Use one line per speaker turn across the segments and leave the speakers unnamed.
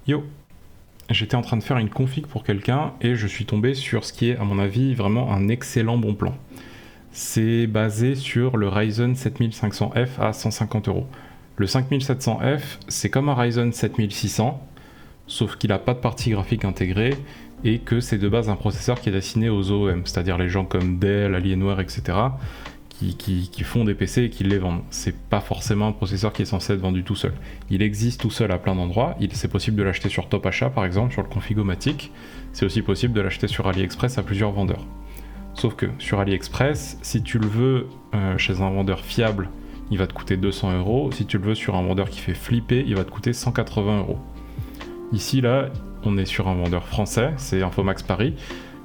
Yo, j'étais en train de faire une config pour quelqu'un et je suis tombé sur ce qui est à mon avis vraiment un excellent bon plan. C'est basé sur le Ryzen 7500F à 150 euros. Le 5700F, c'est comme un Ryzen 7600, sauf qu'il n'a pas de partie graphique intégrée et que c'est de base un processeur qui est destiné aux OEM, c'est-à-dire les gens comme Dell, Alienware, etc. Qui font des PC et qui les vendent. C'est pas forcément un processeur qui est censé être vendu tout seul. Il existe tout seul à plein d'endroits. C'est possible de l'acheter sur Top Achat par exemple, sur le Configomatic. C'est aussi possible de l'acheter sur AliExpress à plusieurs vendeurs. Sauf que sur AliExpress, si tu le veux chez un vendeur fiable, il va te coûter 200 euros. Si tu le veux sur un vendeur qui fait flipper, il va te coûter 180 euros. Ici, là, on est sur un vendeur français, c'est Infomax Paris.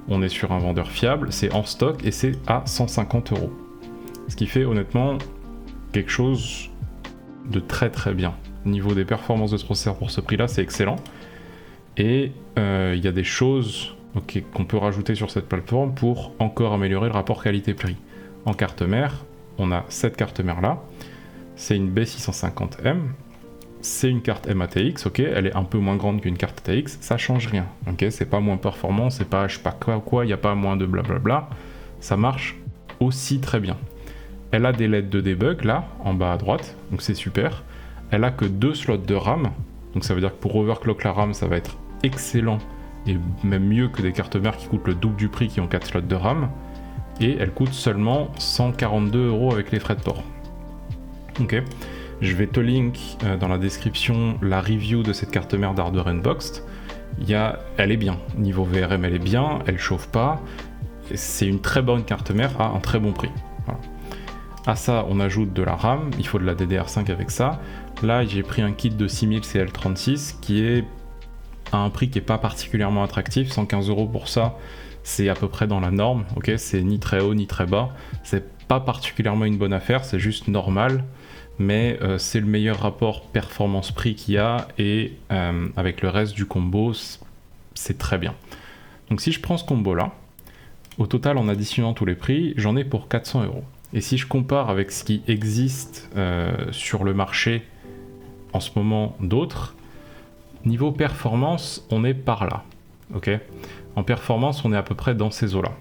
On est sur un vendeur fiable, c'est en stock et c'est à 150 euros. Ce qui fait honnêtement quelque chose de très très bien. Au niveau des performances de ce processeur pour ce prix-là, c'est excellent. Et il y a des choses qu'on peut rajouter sur cette plateforme pour encore améliorer le rapport qualité-prix. En carte mère, on a cette carte mère-là. C'est une B650M. C'est une carte MATX, ok, elle est un peu moins grande qu'une carte ATX, ça change rien, ok, c'est pas moins performant, c'est pas je sais pas quoi, il n'y a pas moins de blablabla, ça marche aussi très bien. Elle a des LED de debug là, en bas à droite, donc c'est super. Elle a que 2 slots de RAM, donc ça veut dire que pour overclock la RAM, ça va être excellent et même mieux que des cartes mères qui coûtent le double du prix qui ont 4 slots de RAM. Et elle coûte seulement 142 euros avec les frais de port. Ok. Je vais te link dans la description la review de cette carte mère d'Hardware Unboxed. Elle est bien, niveau VRM elle est bien, elle chauffe pas. C'est une très bonne carte mère à un très bon prix. Voilà. À ça, on ajoute de la RAM, il faut de la DDR5 avec ça. Là, j'ai pris un kit de 6000 CL36 qui est à un prix qui n'est pas particulièrement attractif. 115 euros pour ça, c'est à peu près dans la norme. Ok, c'est ni très haut ni très bas. C'est pas particulièrement une bonne affaire, c'est juste normal. Mais c'est le meilleur rapport performance-prix qu'il y a et avec le reste du combo, c'est très bien. Donc si je prends ce combo-là, au total en additionnant tous les prix, j'en ai pour 400 euros. Et si je compare avec ce qui existe sur le marché en ce moment d'autres, niveau performance, on est par là. Ok ? En performance, on est à peu près dans ces eaux-là.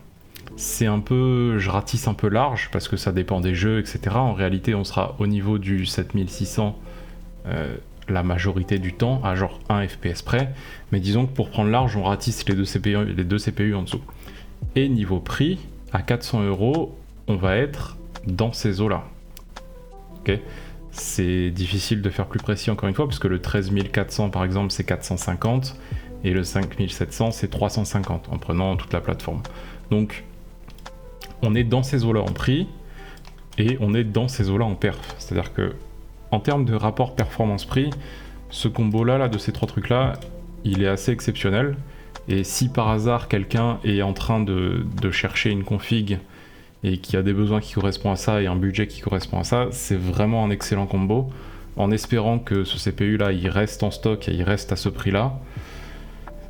C'est un peu, je ratisse un peu large parce que ça dépend des jeux, etc. En réalité, on sera au niveau du 7600 la majorité du temps, à genre 1 FPS près. Mais disons que pour prendre large, on ratisse les deux CPU en dessous. Et niveau prix, à 400 euros, on va être dans ces eaux-là. Ok ? C'est difficile de faire plus précis encore une fois, parce que le 13400 par exemple, c'est 450, et le 5700, c'est 350, en prenant toute la plateforme. Donc, on est dans ces eaux-là en prix et on est dans ces eaux-là en perf. C'est-à-dire que en termes de rapport performance-prix, ce combo-là de ces trois trucs-là, il est assez exceptionnel. Et si par hasard quelqu'un est en train de chercher une config et qui a des besoins qui correspondent à ça et un budget qui correspond à ça, c'est vraiment un excellent combo. En espérant que ce CPU-là, il reste en stock et il reste à ce prix-là,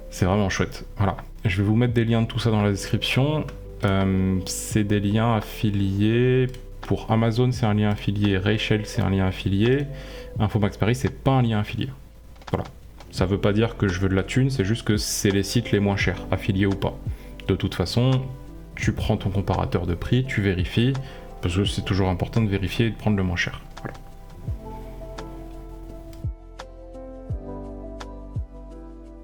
c'est vraiment chouette. Voilà. Je vais vous mettre des liens de tout ça dans la description. C'est des liens affiliés. Pour Amazon, c'est un lien affilié. Rayshell, c'est un lien affilié. Infomax Paris, c'est pas un lien affilié. Voilà. Ça veut pas dire que je veux de la thune, c'est juste que c'est les sites les moins chers, affiliés ou pas. De toute façon, tu prends ton comparateur de prix, tu vérifies, parce que c'est toujours important de vérifier et de prendre le moins cher.